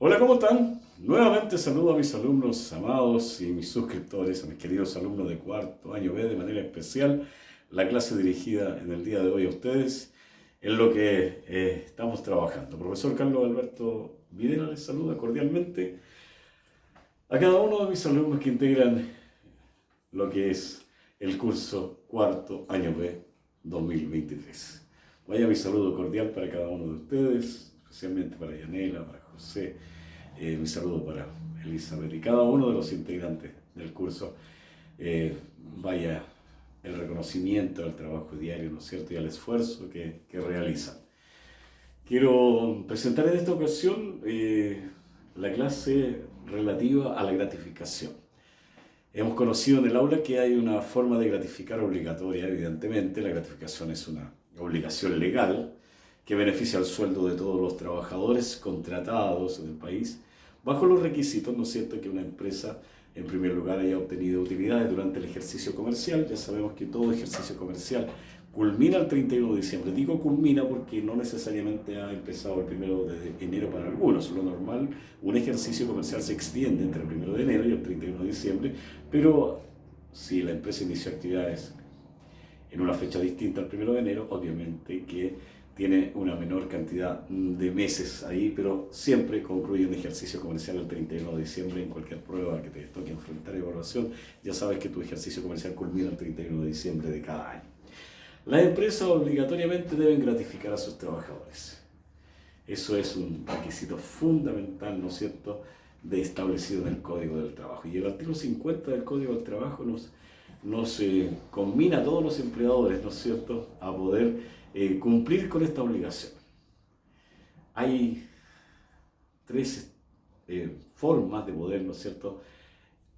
Hola, ¿cómo están? Nuevamente saludo a mis alumnos amados y mis suscriptores, a mis queridos alumnos de cuarto año B, de manera especial, la clase dirigida en el día de hoy a ustedes, en lo que estamos trabajando. Profesor Carlos Alberto Videla les saluda cordialmente a cada uno de mis alumnos que integran lo que es el curso cuarto año B 2023. Vaya mi saludo cordial para cada uno de ustedes, especialmente para Yanela, para José, mi saludo para Elizabeth y cada uno de los integrantes del curso. Vaya el reconocimiento al trabajo diario, ¿no es cierto?, y al esfuerzo que realizan. Quiero presentar en esta ocasión la clase relativa a la gratificación. Hemos conocido en el aula que hay una forma de gratificar obligatoria, evidentemente. La gratificación es una obligación legal que beneficia al sueldo de todos los trabajadores contratados en el país, bajo los requisitos, ¿no es cierto?, que una empresa, en primer lugar, haya obtenido utilidades durante el ejercicio comercial. Ya sabemos que todo ejercicio comercial culmina el 31 de diciembre. Digo culmina porque no necesariamente ha empezado el 1 de enero para algunos. Lo normal, un ejercicio comercial se extiende entre el 1 de enero y el 31 de diciembre, pero si la empresa inició actividades en una fecha distinta al 1 de enero, obviamente que tiene una menor cantidad de meses ahí, pero siempre concluye un ejercicio comercial el 31 de diciembre en cualquier prueba que te toque enfrentar evaluación. Ya sabes que tu ejercicio comercial culmina el 31 de diciembre de cada año. Las empresas obligatoriamente deben gratificar a sus trabajadores. Eso es un requisito fundamental, ¿no es cierto?, establecido en el Código del Trabajo. Y el artículo 50 del Código del Trabajo nos combina a todos los empleadores, ¿no es cierto?, a poder cumplir con esta obligación. Hay tres formas de poder, ¿no es cierto?,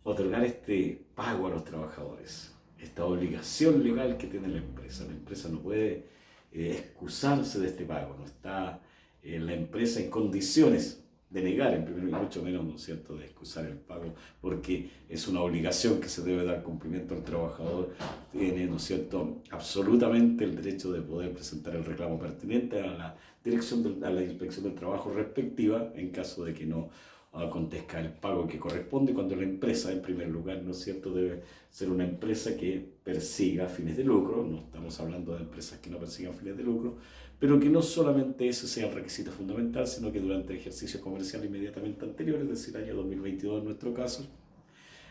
otorgar este pago a los trabajadores, esta obligación legal que tiene la empresa. La empresa no puede excusarse de este pago, no está la empresa en condiciones de negar, en primer lugar, mucho menos, ¿no es cierto?, de excusar el pago, porque es una obligación que se debe dar cumplimiento al trabajador. Tiene, ¿no es cierto?, absolutamente el derecho de poder presentar el reclamo pertinente a la a la inspección del trabajo respectiva, en caso de que no acontezca el pago que corresponde, cuando la empresa, en primer lugar, ¿no es cierto?, debe ser una empresa que persiga fines de lucro. No estamos hablando de empresas que no persigan fines de lucro, pero que no solamente ese sea el requisito fundamental, sino que durante el ejercicio comercial inmediatamente anterior, es decir, año 2022 en nuestro caso,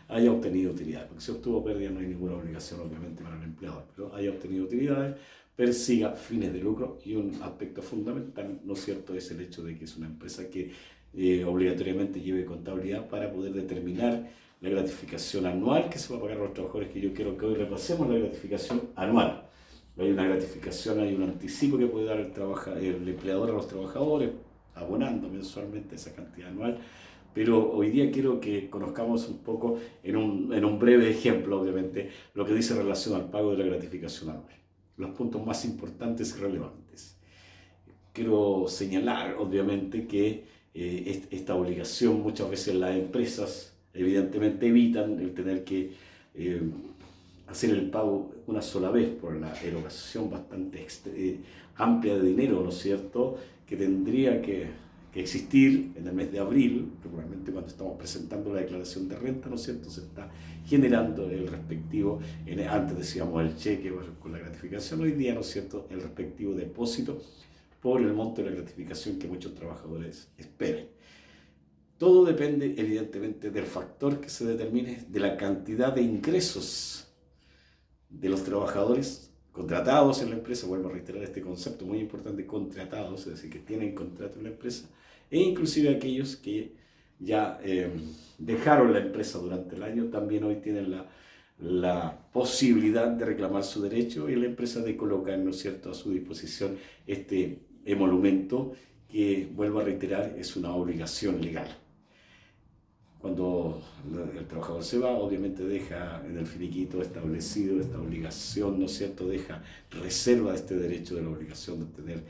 haya obtenido utilidades. Porque si obtuvo pérdida no hay ninguna obligación, obviamente, para el empleador, pero haya obtenido utilidades, persiga fines de lucro. Y un aspecto fundamental, ¿no es cierto?, es el hecho de que es una empresa que obligatoriamente lleve contabilidad para poder determinar la gratificación anual que se va a pagar a los trabajadores, que yo quiero que hoy repasemos la gratificación anual. Hay una gratificación, hay un anticipo que puede dar el empleador a los trabajadores, abonando mensualmente esa cantidad anual. Pero hoy día quiero que conozcamos un poco, en un breve ejemplo, obviamente, lo que dice en relación al pago de la gratificación anual. Los puntos más importantes y relevantes. Quiero señalar, obviamente, que esta obligación muchas veces las empresas evidentemente evitan el tener que hacer el pago una sola vez por la erogación bastante amplia de dinero, ¿no es cierto?, que tendría que existir en el mes de abril. Regularmente cuando estamos presentando la declaración de renta, ¿no es cierto?, se está generando el respectivo, antes decíamos el cheque con la gratificación, hoy día, ¿no es cierto?, el respectivo depósito por el monto de la gratificación que muchos trabajadores esperen. Todo depende, evidentemente, del factor que se determine, de la cantidad de ingresos de los trabajadores contratados en la empresa. Vuelvo a reiterar este concepto muy importante: contratados, es decir, que tienen contrato en la empresa, e inclusive aquellos que ya dejaron la empresa durante el año, también hoy tienen la posibilidad de reclamar su derecho, y la empresa de colocar, ¿no es cierto?, a su disposición este emolumento que, vuelvo a reiterar, es una obligación legal. Cuando el trabajador se va, obviamente deja en el finiquito establecido esta obligación, ¿no es cierto?, deja reserva de este derecho, de la obligación de obtener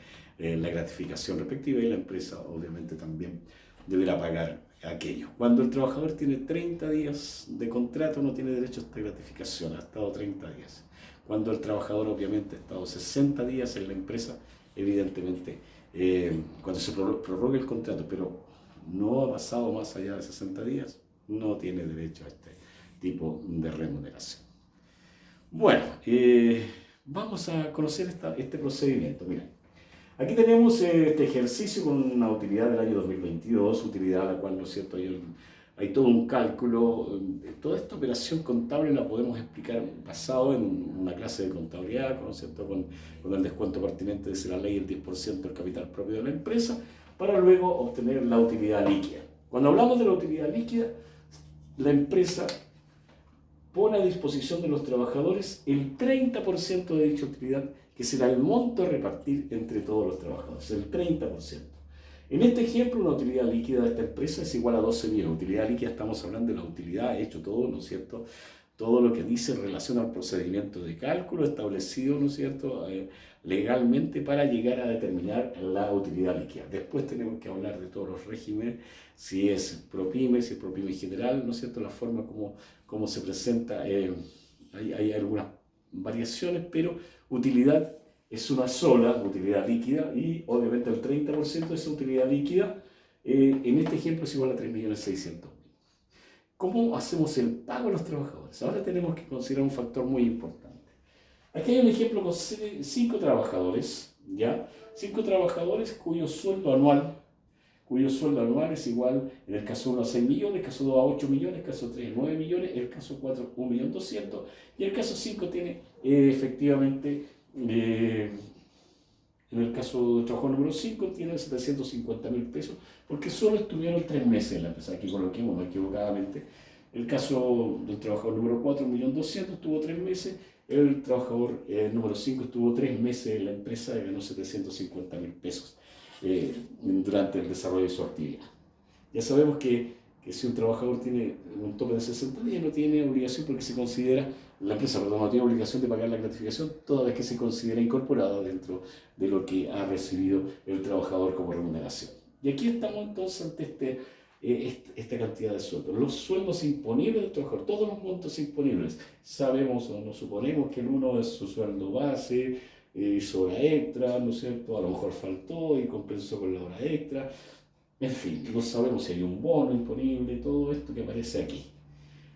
la gratificación respectiva, y la empresa obviamente también deberá pagar aquello. Cuando el trabajador tiene 30 días de contrato, no tiene derecho a esta gratificación, ha estado 30 días. Cuando el trabajador obviamente ha estado 60 días en la empresa, evidentemente, cuando se prorroga el contrato, pero no ha pasado más allá de 60 días, no tiene derecho a este tipo de remuneración. Bueno, vamos a conocer este procedimiento. Mira, aquí tenemos este ejercicio con una utilidad del año 2022, utilidad a la cual, ¿no es cierto?, hay todo un cálculo. Toda esta operación contable la podemos explicar basado en una clase de contabilidad, ¿no es cierto?, con el descuento pertinente de la ley, el 10% del capital propio de la empresa, para luego obtener la utilidad líquida. Cuando hablamos de la utilidad líquida, la empresa pone a disposición de los trabajadores el 30% de dicha utilidad, que será el monto a repartir entre todos los trabajadores, el 30%. En este ejemplo, una utilidad líquida de esta empresa es igual a 12 millones. Utilidad líquida, estamos hablando de la utilidad, hecho todo, ¿no es cierto?, todo lo que dice en relación al procedimiento de cálculo establecido, ¿no es cierto?, legalmente para llegar a determinar la utilidad líquida. Después tenemos que hablar de todos los regímenes, si es ProPyme, si es ProPyme general, ¿no es cierto?, la forma como se presenta, hay algunas variaciones, pero utilidad es una sola utilidad líquida y obviamente el 30% de esa utilidad líquida en este ejemplo es igual a 3.600.000. ¿Cómo hacemos el pago a los trabajadores? Ahora tenemos que considerar un factor muy importante. Aquí hay un ejemplo con 5 trabajadores, ¿ya? 5 trabajadores cuyo sueldo anual es igual, en el caso 1 a 6 millones, el caso 2 a 8 millones, el caso 3 a 9 millones, el caso 4 a 1.200.000 y el caso 5 tiene efectivamente, en el caso del trabajador número 5 tiene 750.000 pesos porque solo estuvieron 3 meses en la empresa. Aquí coloquemos equivocadamente. El caso del trabajador número 4, 1.200.000, estuvo 3 meses. El trabajador número 5 estuvo 3 meses en la empresa y ganó 750.000 pesos durante el desarrollo de su actividad. Ya sabemos que si un trabajador tiene un tope de 60 días no tiene obligación porque se considera, la empresa no tiene obligación de pagar la gratificación toda vez que se considera incorporado dentro de lo que ha recibido el trabajador como remuneración. Y aquí estamos entonces ante esta cantidad de sueldos. Los sueldos imponibles del trabajador, todos los montos imponibles. Sabemos o nos suponemos que el uno es su sueldo base, hizo hora extra, ¿no es cierto? A lo mejor faltó y compensó con la hora extra. En fin, no sabemos si hay un bono imponible, todo esto que aparece aquí.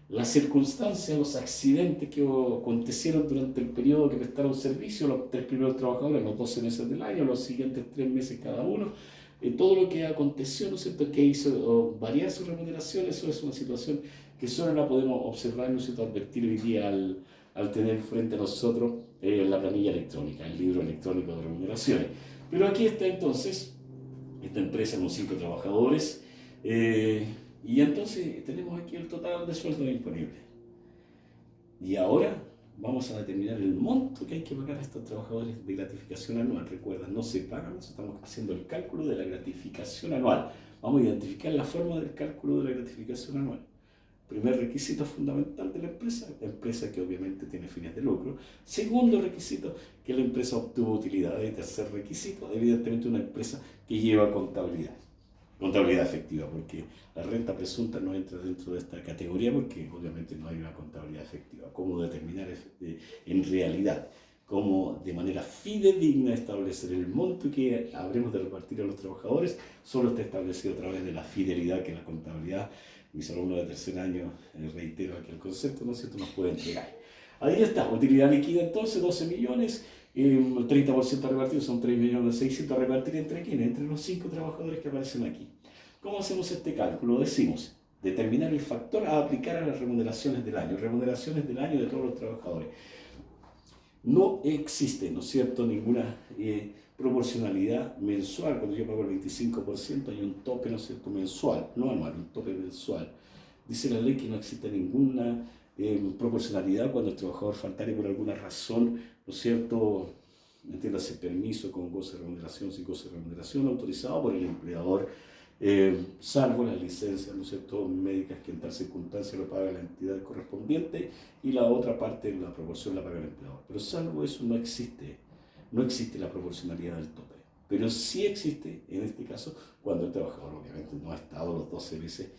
Las circunstancias, los accidentes que acontecieron durante el periodo que prestaron servicio, los 3 primeros trabajadores, los 12 meses del año, los siguientes 3 meses cada uno, todo lo que aconteció, ¿no es cierto?, que hizo variar su remuneración, eso es una situación que solo la podemos observar, ¿no es cierto?, advertir hoy día al tener frente a nosotros la planilla electrónica, el libro electrónico de remuneraciones. Pero aquí está entonces esta empresa con 5 trabajadores, y entonces tenemos aquí el total de sueldos disponibles. Y ahora vamos a determinar el monto que hay que pagar a estos trabajadores de gratificación anual. Recuerda, no se pagan, estamos haciendo el cálculo de la gratificación anual. Vamos a identificar la forma del cálculo de la gratificación anual. Primer requisito fundamental de la empresa que obviamente tiene fines de lucro. Segundo requisito, que la empresa obtuvo utilidad. Y tercer requisito, evidentemente una empresa que lleva contabilidad efectiva, porque la renta presunta no entra dentro de esta categoría porque obviamente no hay una contabilidad efectiva. ¿Cómo determinar en realidad? Cómo de manera fidedigna establecer el monto que habremos de repartir a los trabajadores, solo está establecido a través de la fidelidad que la contabilidad, mis alumnos de tercer año, reitero aquí el concepto, ¿no es cierto?, nos puede entregar. Ahí está, utilidad líquida entonces, 12 millones, el 30% repartido son 3.600.000 a repartir entre quiénes, entre los 5 trabajadores que aparecen aquí. ¿Cómo hacemos este cálculo? Decimos, determinar el factor a aplicar a las remuneraciones del año de todos los trabajadores. No existe, ¿no es cierto?, ninguna proporcionalidad mensual. Cuando yo pago el 25% hay un tope, ¿no es cierto?, mensual, no anual, un tope mensual. Dice la ley que no existe ninguna proporcionalidad cuando el trabajador faltare por alguna razón, ¿no es cierto?, entiéndase permiso con goce de remuneración, sin goce de remuneración, autorizado por el empleador, salvo las licencias, ¿no es cierto?, médicas que en tal circunstancia lo paga la entidad correspondiente y la otra parte, la proporción, la paga el empleador. Pero salvo eso no existe la proporcionalidad del tope. Pero sí existe, en este caso, cuando el trabajador obviamente no ha estado los 12 meses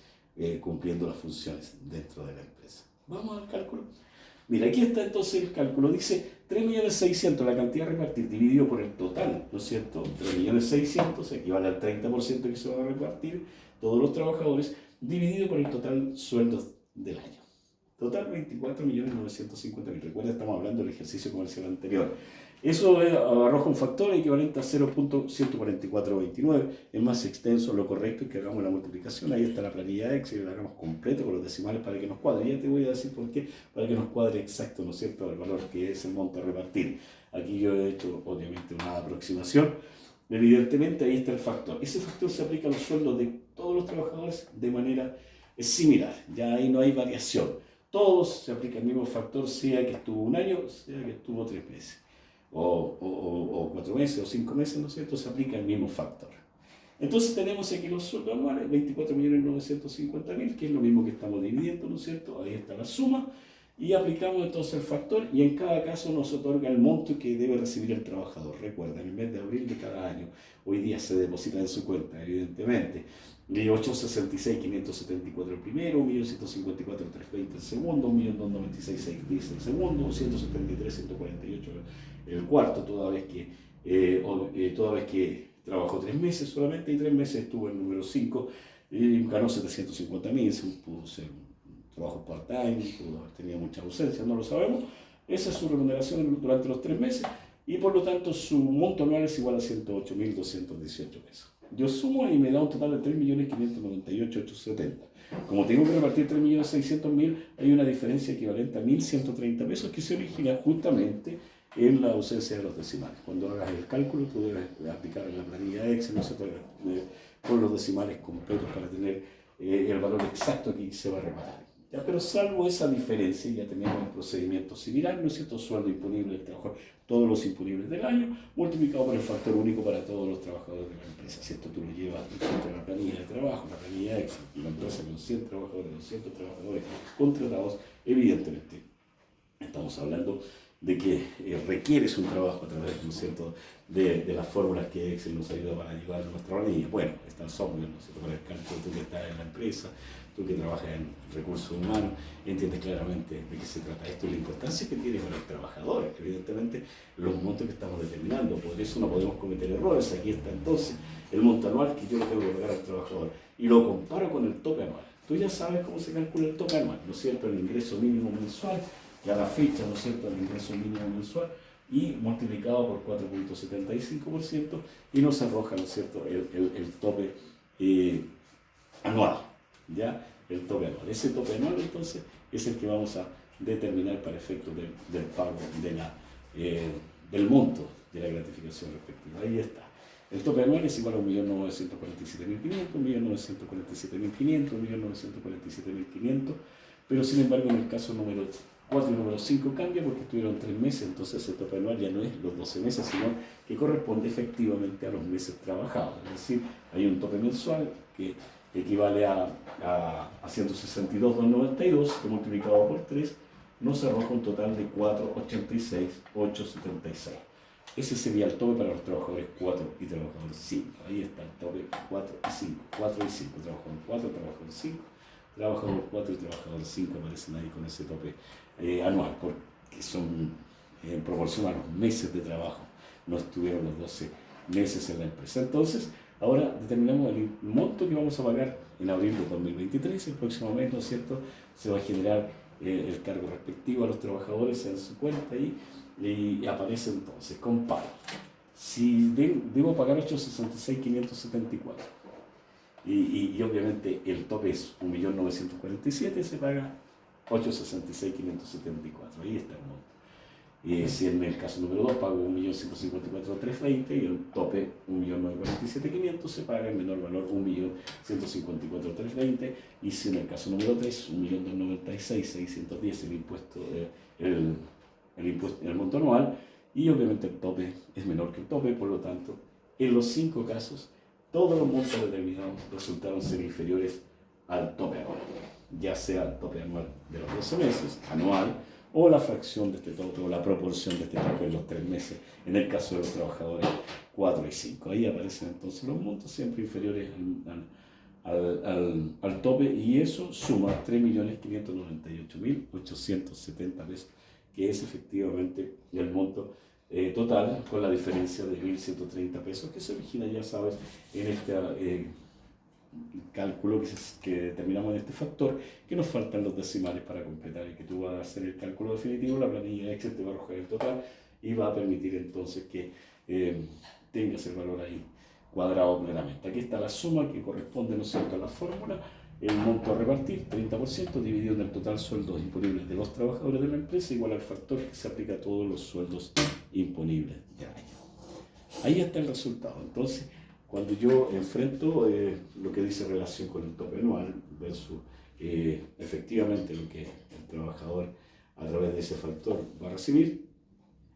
cumpliendo las funciones dentro de la empresa. Vamos al cálculo. Mira, aquí está entonces el cálculo. Dice 3.600.000, la cantidad a repartir, dividido por el total, ¿no es cierto? 3.600.000 equivale al 30% que se van a repartir todos los trabajadores, dividido por el total sueldos del año. Total 24.950.000. Recuerda, estamos hablando del ejercicio comercial anterior. Eso arroja un factor equivalente a 0.14429. Es más extenso, lo correcto es que hagamos la multiplicación. Ahí está la planilla Excel, la hagamos completo con los decimales para que nos cuadre. Ya te voy a decir por qué, para que nos cuadre exacto, ¿no es cierto?, el valor que es el monto a repartir. Aquí yo he hecho, obviamente, una aproximación. Evidentemente, ahí está el factor. Ese factor se aplica a los sueldos de todos los trabajadores de manera similar. Ya ahí no hay variación. Todos se aplica el mismo factor, sea que estuvo un año, sea que estuvo 3 meses. O 4 meses o 5 meses, ¿no es cierto?, se aplica el mismo factor. Entonces tenemos aquí los sueldos anuales, 24.950.000, que es lo mismo que estamos dividiendo, ¿no es cierto? Ahí está la suma, y aplicamos entonces el factor, y en cada caso nos otorga el monto que debe recibir el trabajador. Recuerda, en el mes de abril de cada año, hoy día se deposita en su cuenta, evidentemente, de 866.574 el primero, 1.154.320 el segundo, 1.296.610 el segundo, 173.148 el cuarto, toda vez que trabajó 3 meses solamente, y 3 meses estuvo en el número 5, y ganó 750.000, pudo ser un trabajo part-time, pudo haber tenido mucha ausencia, no lo sabemos. Esa es su remuneración durante los 3 meses, y por lo tanto su monto anual es igual a 108.218 pesos. Yo sumo y me da un total de 3.598.870. Como tengo que repartir 3.600.000, hay una diferencia equivalente a 1.130 pesos que se origina justamente en la ausencia de los decimales. Cuando hagas el cálculo, tú debes aplicar en la planilla Excel, no se puede, con los decimales completos para tener el valor exacto que se va a repartir. Ya, pero salvo esa diferencia, ya tenemos un procedimiento similar, ¿no es cierto? Sueldo imponible del trabajador, todos los imponibles del año, multiplicado por el factor único para todos los trabajadores de la empresa. Si esto tú lo llevas a la planilla de trabajo, la planilla Excel, y la empresa con 100 trabajadores, 200 trabajadores contratados, evidentemente estamos hablando de que requieres un trabajo a través, ¿no es cierto?, de las fórmulas que Excel nos ayuda para llevar a nuestra planilla. Bueno, está el software, ¿no es cierto?, para el cálculo, tú que estás en la empresa, tú que trabajas en recursos humanos, entiendes claramente de qué se trata esto y la importancia que tiene para el trabajador, evidentemente, los montos que estamos determinando. Por eso no podemos cometer errores. Aquí está entonces el monto anual que yo le tengo que pagar al trabajador y lo comparo con el tope anual. Tú ya sabes cómo se calcula el tope anual, ¿no es cierto?, el ingreso mínimo mensual, ya la fecha, ¿no es cierto?, el ingreso mínimo mensual, y multiplicado por 4.75%, y nos arroja, ¿no es cierto?, el tope anual, ¿ya? El tope anual. Ese tope anual, entonces, es el que vamos a determinar para efectos del pago del monto de la gratificación respectiva. Ahí está. El tope anual es igual a 1.947.500, 1.947.500, 1.947.500, pero sin embargo en el caso número 4 y número 5 cambia porque estuvieron 3 meses, entonces el tope anual ya no es los 12 meses, sino que corresponde efectivamente a los meses trabajados. Es decir, hay un tope mensual que equivale a 162.292, que multiplicado por 3 nos arroja un total de 486.876. Ese sería el tope para los trabajadores 4 y trabajadores 5. Ahí está el tope 4 y 5. 4 y 5. Trabajador 4, trabajador 5. Trabajador 4 y trabajador 5 aparecen ahí con ese tope anual, porque son en proporción a los meses de trabajo. No estuvieron los 12 meses en la empresa. Entonces, ahora determinamos el monto que vamos a pagar en abril de 2023. El próximo mes, ¿no es cierto?, se va a generar el cargo respectivo a los trabajadores en su cuenta y aparece entonces, comparo. Si debo pagar 866.574 y obviamente el tope es 1.947.000, se paga 866.574, ahí está el monto. Si en el caso número 2 pago 1.154.320 y el tope 1.947.500, se paga el menor valor 1.154.320, y si en el caso número 3 1.296.610 el monto anual, y obviamente el tope es menor que el tope. Por lo tanto, en los 5 casos todos los montos determinados resultaron ser inferiores al tope anual, ya sea el tope anual de los 12 meses, anual, o la fracción de este tope, o la proporción de este tope en los 3 meses, en el caso de los trabajadores 4 y 5. Ahí aparecen entonces los montos siempre inferiores al tope, y eso suma 3.598.870 pesos que es efectivamente el monto total, con la diferencia de 1.130 pesos, que se origina, ya sabes, en este cálculo que determinamos en este factor, que nos faltan los decimales para completar y que tú vas a hacer el cálculo definitivo. La planilla Excel te va a arrojar el total y va a permitir entonces que tengas el valor ahí cuadrado plenamente. Aquí está la suma que corresponde, ¿no es cierto?, a la fórmula. El monto a repartir, 30% dividido en el total sueldos imponibles de los trabajadores de la empresa, igual al factor que se aplica a todos los sueldos imponibles de año. Ahí está el resultado. Entonces, cuando yo enfrento lo que dice relación con el tope anual versus efectivamente lo que el trabajador a través de ese factor va a recibir,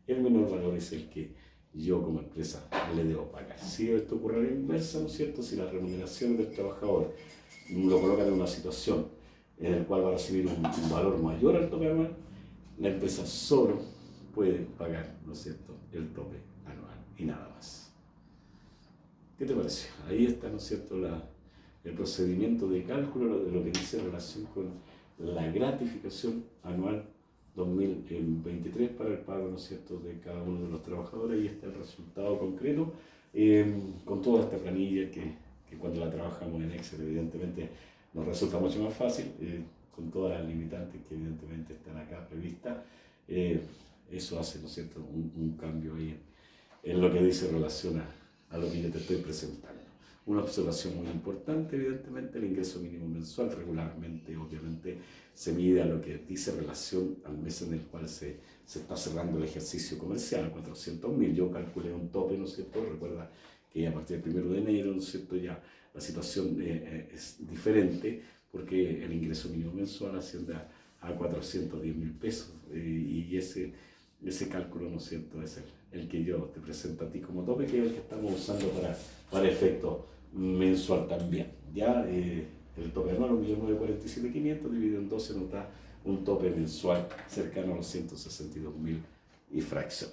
el menor valor es el que yo como empresa le debo pagar. Si esto ocurre a la inversa, ¿no es cierto? Si la remuneración del trabajador lo colocan en una situación en la cual va a recibir un valor mayor al tope anual, la empresa solo puede pagar, ¿no es cierto?, el tope anual y nada más. ¿Qué te parece? Ahí está, ¿no es cierto?, el procedimiento de cálculo de lo que dice en relación con la gratificación anual 2023 para el pago, ¿no es cierto?, de cada uno de los trabajadores. Ahí está el resultado concreto, con toda esta planilla que cuando la trabajamos en Excel evidentemente nos resulta mucho más fácil, con todas las limitantes que evidentemente están acá previstas. Eso hace, ¿no es cierto?, un cambio ahí en lo que dice relación a lo que yo te estoy presentando. Una observación muy importante, evidentemente, el ingreso mínimo mensual regularmente, obviamente, se mide a lo que dice relación al mes en el cual se está cerrando el ejercicio comercial, 400.000. Yo calculé un tope, ¿no es cierto? Recuerda que a partir del 1 de enero, ¿no es cierto?, ya la situación es diferente, porque el ingreso mínimo mensual asciende a 410.000 pesos, y ese cálculo, ¿no es cierto?, es el que yo te presento a ti como tope, que es el que estamos usando para efecto mensual también. Ya el tope anual, 1.947.500 dividido en 12 nos da un tope mensual cercano a los 162.000 y fracción.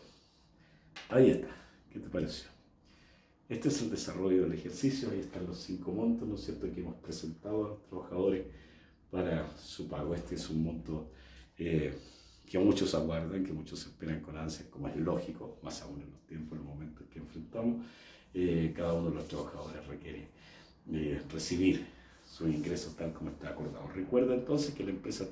Ahí está. ¿Qué te pareció? Este es el desarrollo del ejercicio. Ahí están los 5 montos, ¿no es cierto?, que hemos presentado a los trabajadores para su pago. Este es un monto que muchos aguardan, que muchos esperan con ansias, como es lógico, más aún en los tiempos, en los momentos que enfrentamos. Cada uno de los trabajadores requiere recibir sus ingresos tal como está acordado. Recuerda entonces que la empresa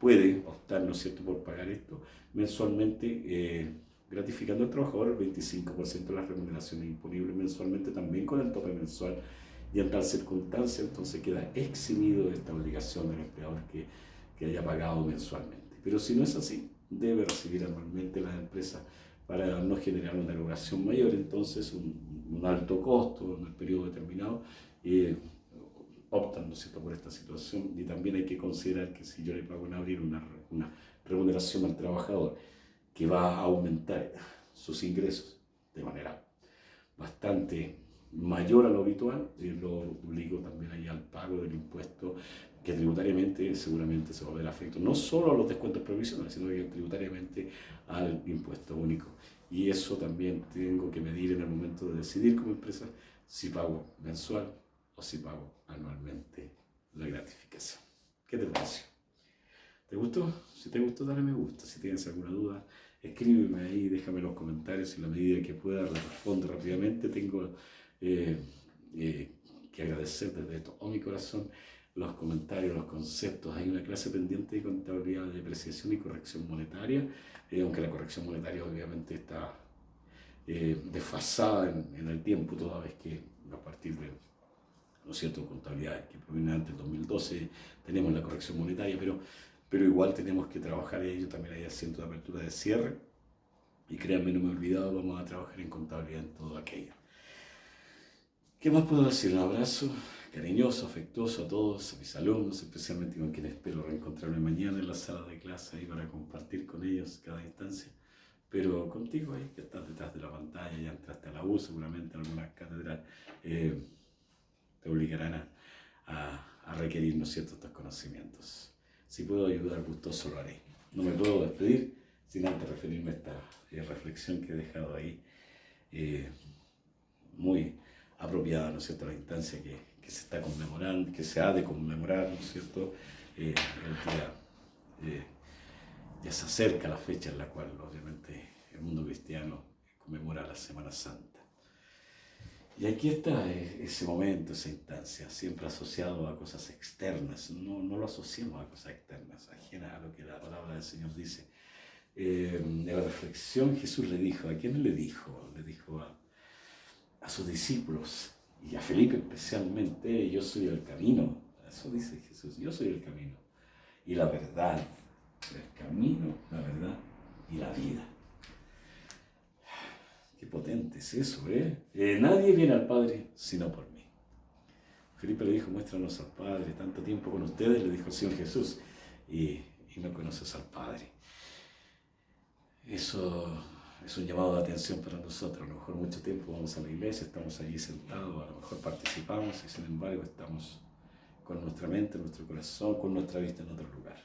puede optar, ¿no es cierto?, por pagar esto mensualmente, gratificando al trabajador el 25% de las remuneraciones imponibles mensualmente, también con el tope mensual, y en tal circunstancia entonces queda eximido de esta obligación del empleador que haya pagado mensualmente. Pero si no es así, debe recibir anualmente la empresa para no generar una erogación mayor, entonces un alto costo en el periodo determinado. Optan, ¿no es cierto?, por esta situación. Y también hay que considerar que si yo le pago en abril una remuneración al trabajador que va a aumentar sus ingresos de manera bastante mayor a lo habitual, lo obligo también ahí al pago del impuesto, que tributariamente seguramente se va a ver afecto no solo a los descuentos provisionales, sino que tributariamente al impuesto único. Y eso también tengo que medir en el momento de decidir como empresa si pago mensual o si pago anualmente la gratificación. ¿Qué te pareció? ¿Te gustó? Si te gustó, dale me gusta. Si tienes alguna duda, escríbeme ahí, déjame en los comentarios. En la medida que pueda, le respondo rápidamente. Tengo que agradecer desde todo mi corazón los comentarios, los conceptos. Hay una clase pendiente de contabilidad de depreciación y corrección monetaria, aunque la corrección monetaria obviamente está desfasada en el tiempo, toda vez que a partir de, ¿no es cierto?, contabilidad que proviene antes del 2012 tenemos la corrección monetaria, pero igual tenemos que trabajar en ello. También hay asientos de apertura de cierre, y créanme, no me he olvidado, vamos a trabajar en contabilidad en todo aquello. ¿Qué más puedo decir? Un abrazo cariñoso, afectuoso a todos, a mis alumnos, especialmente con quienes espero reencontrarme mañana en la sala de clase ahí para compartir con ellos cada instancia. Pero contigo ahí, que estás detrás de la pantalla, ya entraste a la U, seguramente algunas cátedras te obligarán a requerir, ¿no es cierto?, estos conocimientos. Si puedo ayudar, gustoso lo haré. No me puedo despedir sin antes referirme a esta reflexión que he dejado ahí, muy apropiada, ¿no es cierto?, la instancia que se está conmemorando, que se ha de conmemorar, ¿no es cierto?, el día Ya se acerca la fecha en la cual obviamente el mundo cristiano conmemora la Semana Santa. Y aquí está ese momento, esa instancia, siempre asociado a cosas externas. No lo asociamos a cosas externas, ajenas a lo que la palabra del Señor dice. En la reflexión Jesús le dijo, ¿a quién le dijo? Le dijo a sus discípulos y a Felipe especialmente, yo soy el camino. Eso dice Jesús, yo soy el camino y la verdad. El camino, la verdad y la vida. Qué potente es eso, ¿eh? Nadie viene al Padre sino por mí. Felipe le dijo, muéstranos al Padre, tanto tiempo con ustedes, le dijo el Señor Jesús, y no conoces al Padre. Eso es un llamado de atención para nosotros. A lo mejor mucho tiempo vamos a la iglesia, estamos allí sentados, a lo mejor participamos y sin embargo estamos con nuestra mente, nuestro corazón, con nuestra vista en otro lugar.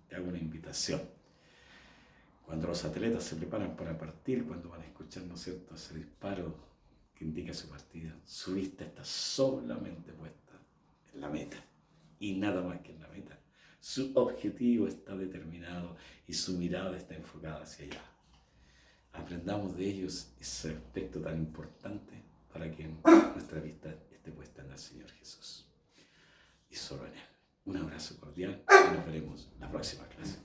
Te hago una invitación. Cuando los atletas se preparan para partir, cuando van a escuchar, ¿no es cierto?, ese disparo que indica su partida, su vista está solamente puesta en la meta y nada más que en la meta. Su objetivo está determinado y su mirada está enfocada hacia allá. Aprendamos de ellos ese aspecto tan importante para que nuestra vista esté puesta en el Señor Jesús y solo en Él. Un abrazo cordial y nos veremos la próxima clase.